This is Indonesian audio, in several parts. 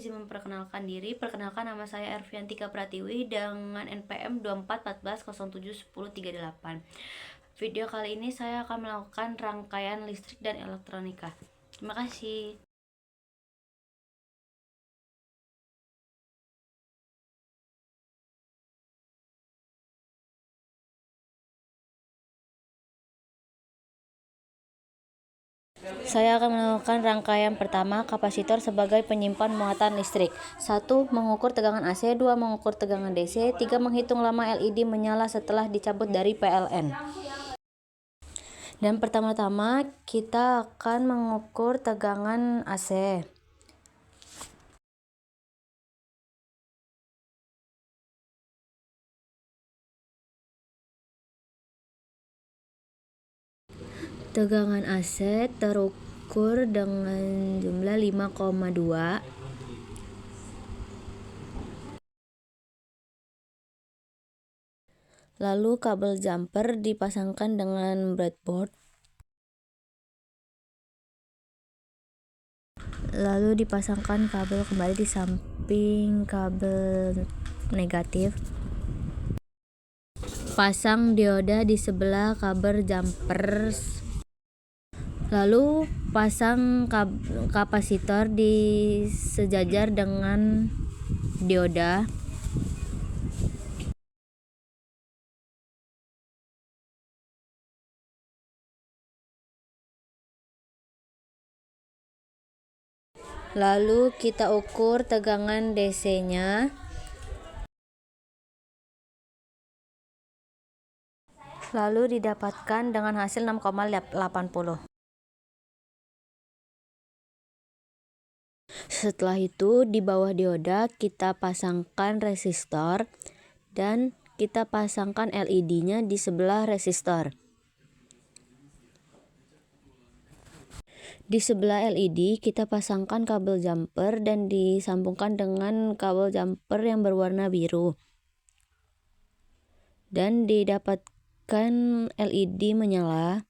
izin memperkenalkan diri. Perkenalkan, nama saya Erviantika Pratiwi dengan NPM 2414071038. Video kali ini saya akan melakukan rangkaian listrik dan elektronika. Terima kasih. Saya akan melakukan rangkaian pertama, kapasitor sebagai penyimpan muatan listrik. 1. Mengukur tegangan AC. 2. Mengukur tegangan DC. 3. Menghitung lama LED menyala setelah dicabut dari PLN. Dan pertama-tama kita akan mengukur tegangan AC. Tegangan AC terukur dengan jumlah 5,2. Lalu kabel jumper dipasangkan dengan breadboard. Lalu dipasangkan kabel kembali di samping kabel negatif. Pasang dioda di sebelah kabel jumper. Lalu pasang kapasitor di sejajar dengan dioda. Lalu kita ukur tegangan DC-nya. Lalu didapatkan dengan hasil 6,80. Setelah itu di bawah dioda kita pasangkan resistor dan kita pasangkan LED-nya di sebelah resistor. Di sebelah LED kita pasangkan kabel jumper dan disambungkan dengan kabel jumper yang berwarna biru. Dan didapatkan LED menyala.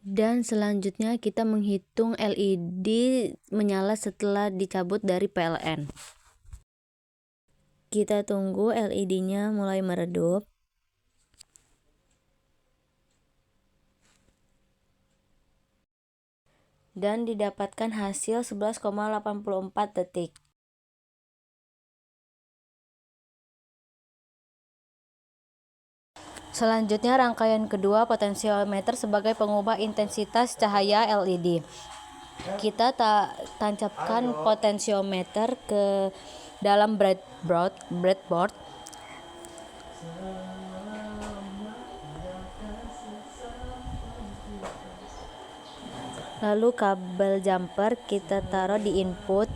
Dan selanjutnya kita menghitung LED menyala setelah dicabut dari PLN. Kita tunggu LED-nya mulai meredup. Dan didapatkan hasil 11,84 detik. Selanjutnya rangkaian kedua, potensiometer sebagai pengubah intensitas cahaya LED. Kita tancapkan potensiometer ke dalam breadboard. Lalu kabel jumper kita taruh di input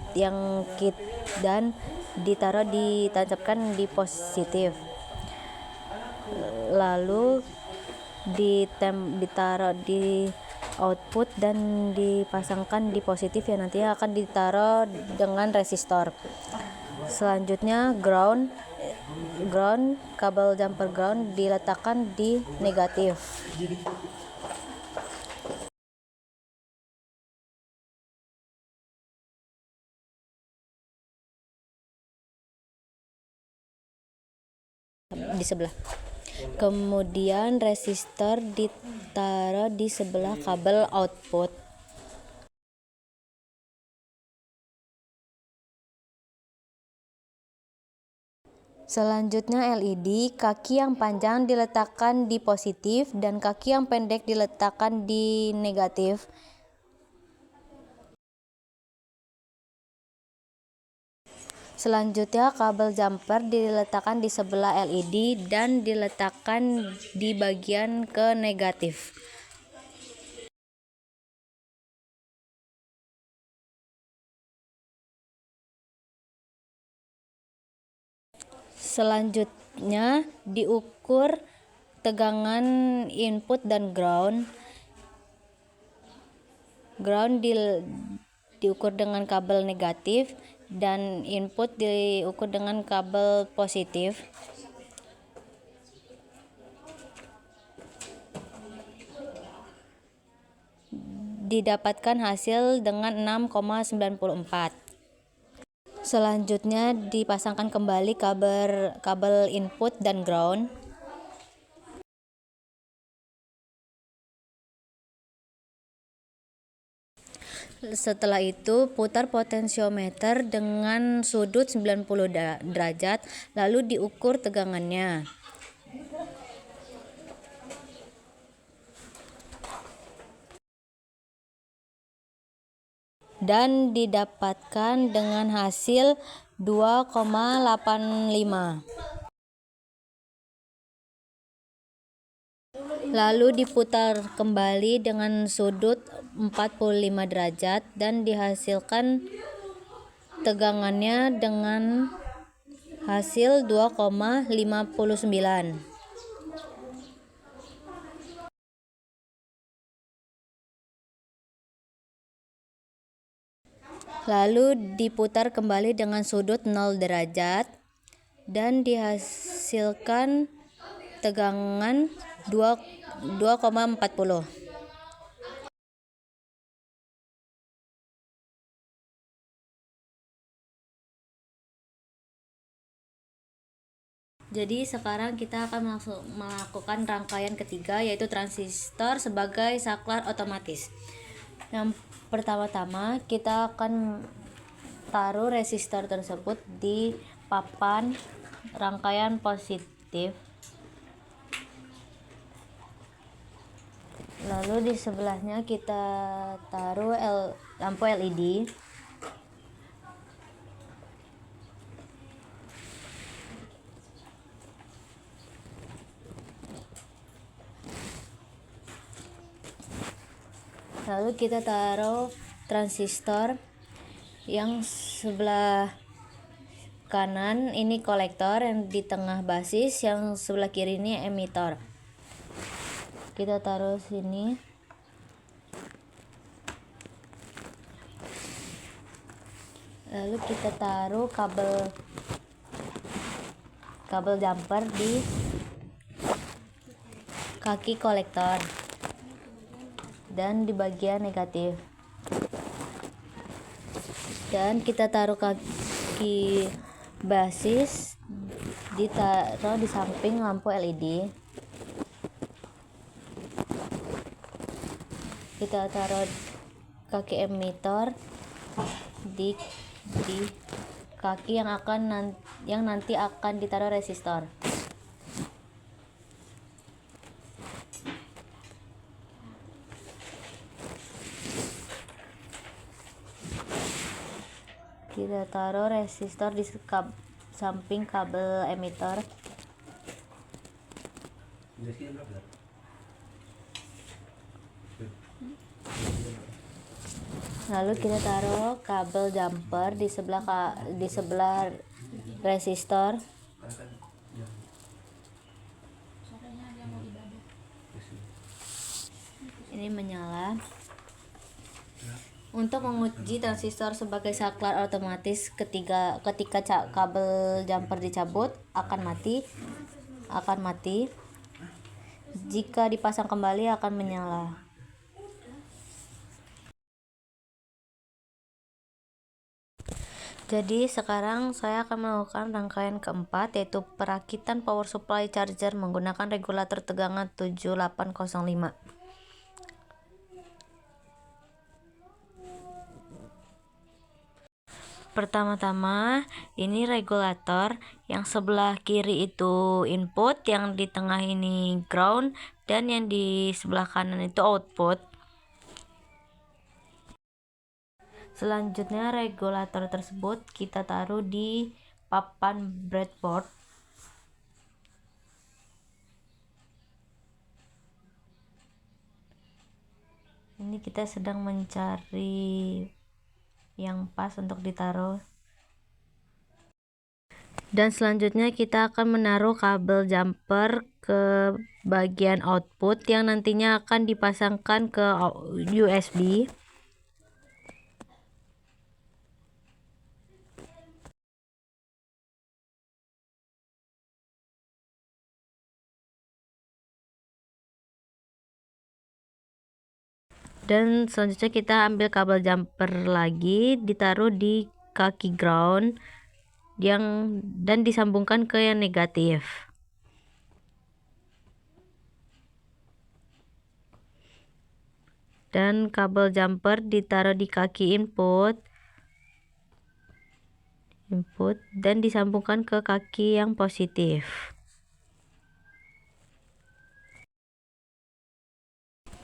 dan ditancapkan di positif. Lalu ditaruh di output dan dipasangkan di positif yang nantinya akan ditaruh dengan resistor. Selanjutnya kabel jumper ground diletakkan di negatif. Di sebelah. Kemudian resistor ditaruh di sebelah kabel output. Selanjutnya LED, kaki yang panjang diletakkan di positif dan kaki yang pendek diletakkan di negatif. Selanjutnya kabel jumper diletakkan di sebelah LED dan diletakkan di bagian ke negatif. Selanjutnya diukur tegangan input dan ground. Ground diukur dengan kabel negatif dan input diukur dengan kabel positif. Didapatkan hasil dengan 6,94. Selanjutnya dipasangkan kembali kabel input dan ground. Setelah itu putar potensiometer dengan sudut 90 derajat, lalu diukur tegangannya. Dan didapatkan dengan hasil 2,85. Lalu diputar kembali dengan sudut 45 derajat dan dihasilkan tegangannya dengan hasil 2,59. Lalu diputar kembali dengan sudut 0 derajat dan dihasilkan tegangan 2,40. Jadi sekarang kita akan melakukan rangkaian ketiga, yaitu transistor sebagai saklar otomatis. Yang pertama-tama kita akan taruh resistor tersebut di papan rangkaian positif. Lalu di sebelahnya kita taruh lampu LED. Lalu kita taruh transistor yang sebelah kanan ini kolektor, yang di tengah basis, yang sebelah kiri ini emitor. Kita taruh sini. Lalu kita taruh kabel jumper di kaki kolektor dan di bagian negatif. Dan kita taruh kaki basis, ditaruh di samping lampu LED. Kita taruh kaki emitor di kaki yang nanti akan ditaruh resistor. Kita taruh resistor di samping kabel emitor. Lalu kita taruh kabel jumper di sebelah resistor. Ini menyala. Untuk menguji transistor sebagai saklar otomatis, ketika kabel jumper dicabut akan mati. Jika dipasang kembali akan menyala. Jadi sekarang saya akan melakukan rangkaian keempat, yaitu perakitan power supply charger menggunakan regulator tegangan 7805. Pertama-tama ini regulator, yang sebelah kiri itu input, yang di tengah ini ground, dan yang di sebelah kanan itu output. Selanjutnya regulator tersebut kita taruh di papan breadboard. Ini kita sedang mencari yang pas untuk ditaruh. Dan selanjutnya kita akan menaruh kabel jumper ke bagian output yang nantinya akan dipasangkan ke USB. Dan selanjutnya kita ambil kabel jumper lagi, ditaruh di kaki ground dan disambungkan ke yang negatif. Dan kabel jumper ditaruh di kaki input dan disambungkan ke kaki yang positif.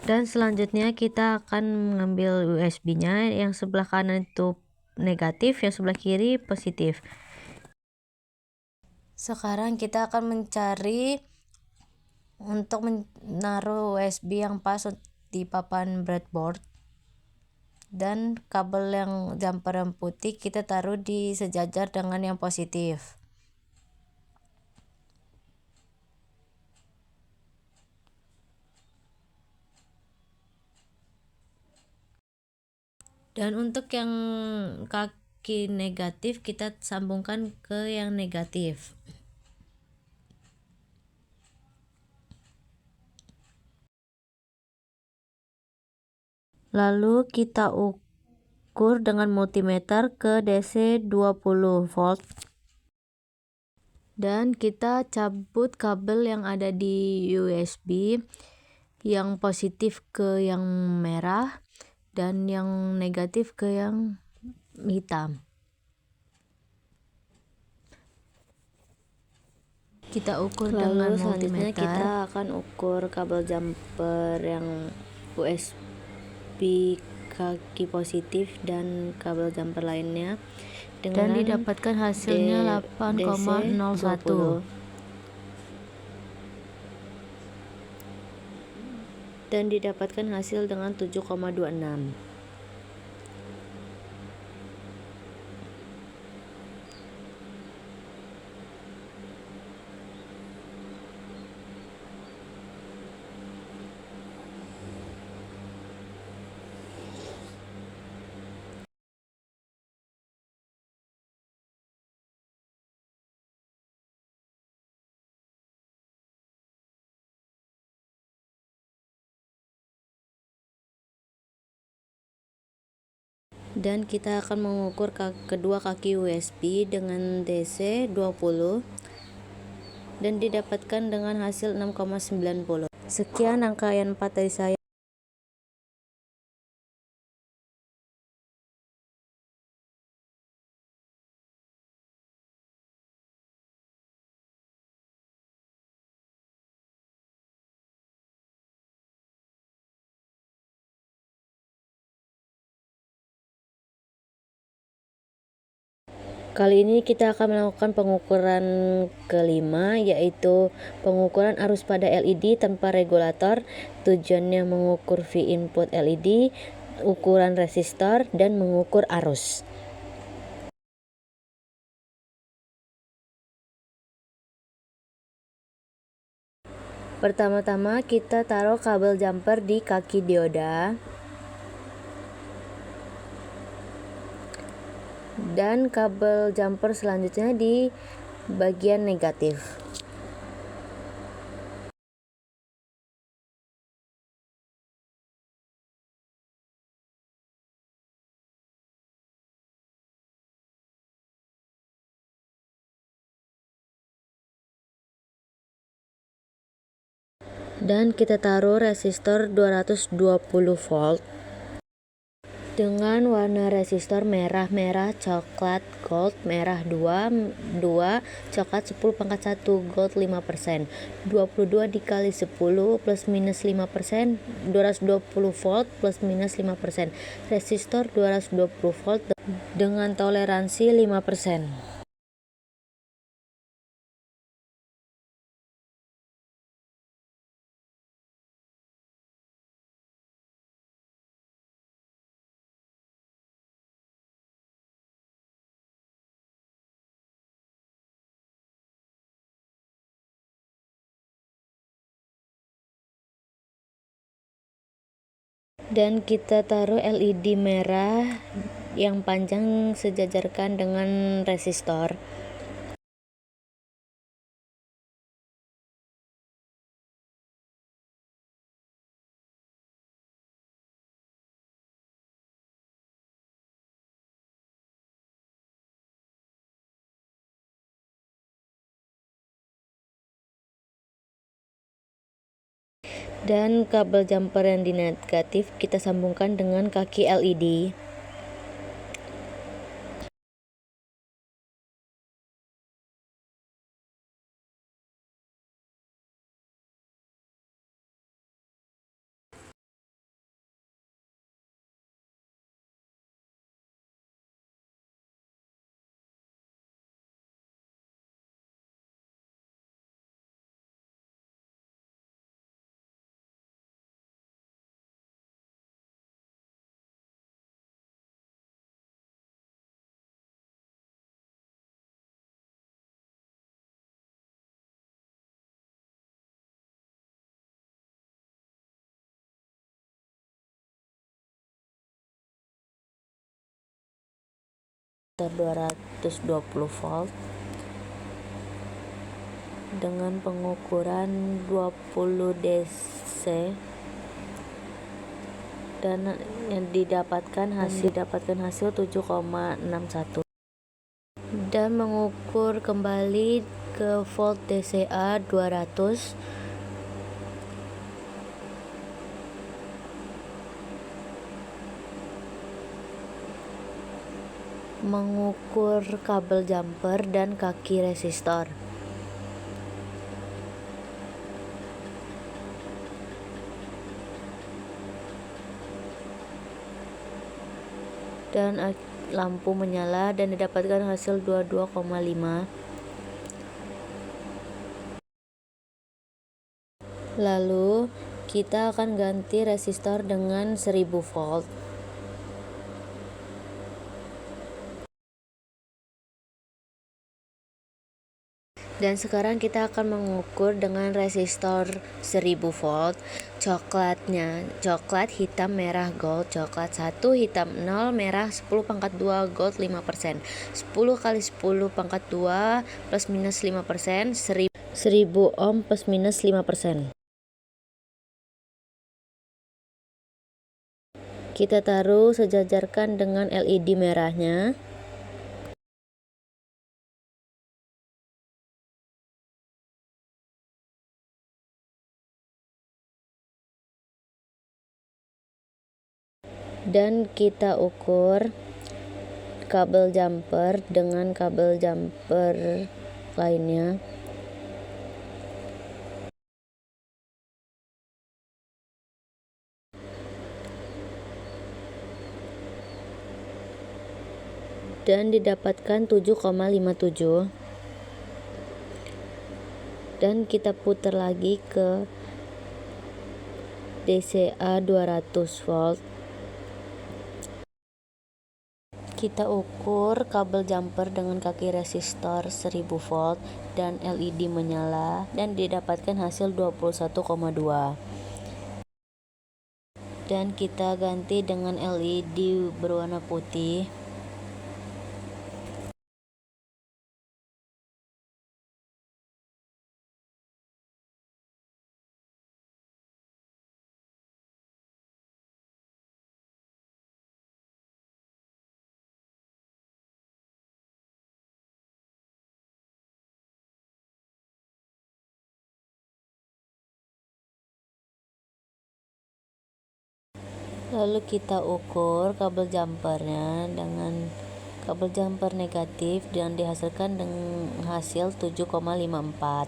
Dan selanjutnya kita akan mengambil USB-nya, yang sebelah kanan itu negatif, yang sebelah kiri positif. Sekarang kita akan mencari untuk menaruh USB yang pas di papan breadboard, dan kabel yang jumper yang putih kita taruh di sejajar dengan yang positif. Dan untuk yang kaki negatif kita sambungkan ke yang negatif. Lalu kita ukur dengan multimeter ke DC 20 volt. Dan kita cabut kabel yang ada di USB, yang positif ke yang merah dan yang negatif ke yang hitam. Kita ukur dengan multimeter. Kita akan ukur kabel jumper yang USB kaki positif dan kabel jumper lainnya dan didapatkan hasilnya 8,01 dan didapatkan hasil dengan 7,26. Dan kita akan mengukur kedua kaki USB dengan DC 20 dan didapatkan dengan hasil 6,90. Sekian rangkaian 4 dari saya. Kali ini kita akan melakukan pengukuran kelima, yaitu pengukuran arus pada LED tanpa regulator. Tujuannya mengukur V input LED, ukuran resistor, dan mengukur arus. Pertama-tama kita taruh kabel jumper di kaki dioda. Dan kabel jumper selanjutnya di bagian negatif. Dan kita taruh resistor 220 volt dengan warna resistor merah, coklat, gold, merah 2, coklat 10/1, gold 5%. 22 dikali 10 plus minus 5%, 220 volt plus minus 5%. Resistor 220 volt dengan toleransi 5%. Dan kita taruh LED merah yang panjang sejajarkan dengan resistor. Dan kabel jumper yang di negatif kita sambungkan dengan kaki LED. Motor 220 volt dengan pengukuran 20 DC dan yang didapatkan hasil 7,61 dan mengukur kembali ke volt DCA 200 mengukur kabel jumper dan kaki resistor. Dan lampu menyala dan didapatkan hasil 22,5. Lalu kita akan ganti resistor dengan 1000 volt. Dan sekarang kita akan mengukur dengan resistor 1000 volt. Coklat hitam merah gold, coklat 1 hitam 0 merah 10/2 gold 5%. 10 kali 10/2 plus minus 5%, 1000 ohm plus minus 5%. Kita taruh sejajarkan dengan LED merahnya. Dan kita ukur kabel jumper dengan kabel jumper lainnya. Dan didapatkan 7,57. Dan kita putar lagi ke DCA 200 volt. Kita ukur kabel jumper dengan kaki resistor 1000 volt dan LED menyala dan didapatkan hasil 21,2. Dan kita ganti dengan LED berwarna putih. Lalu kita ukur kabel jumpernya dengan kabel jumper negatif dan dihasilkan dengan hasil 7,54.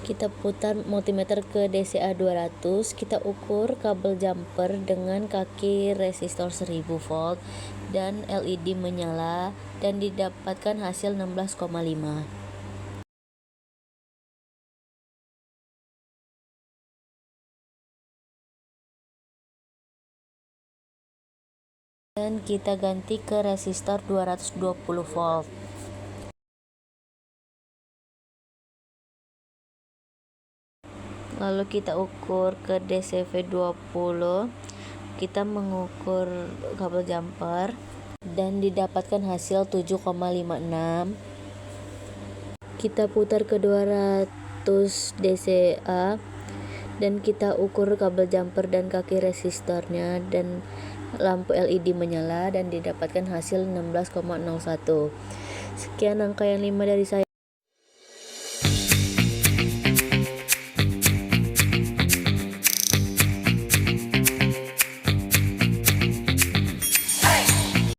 Kita putar multimeter ke DCA 200, kita ukur kabel jumper dengan kaki resistor 1000 volt dan LED menyala dan didapatkan hasil 16,5. Dan kita ganti ke resistor 220 volt. Lalu kita ukur ke DCV 20. Kita mengukur kabel jumper dan didapatkan hasil 7,56. Kita putar ke 200 DCA dan kita ukur kabel jumper dan kaki resistornya dan lampu LED menyala dan didapatkan hasil 16,01. Sekian angka yang 5 dari saya.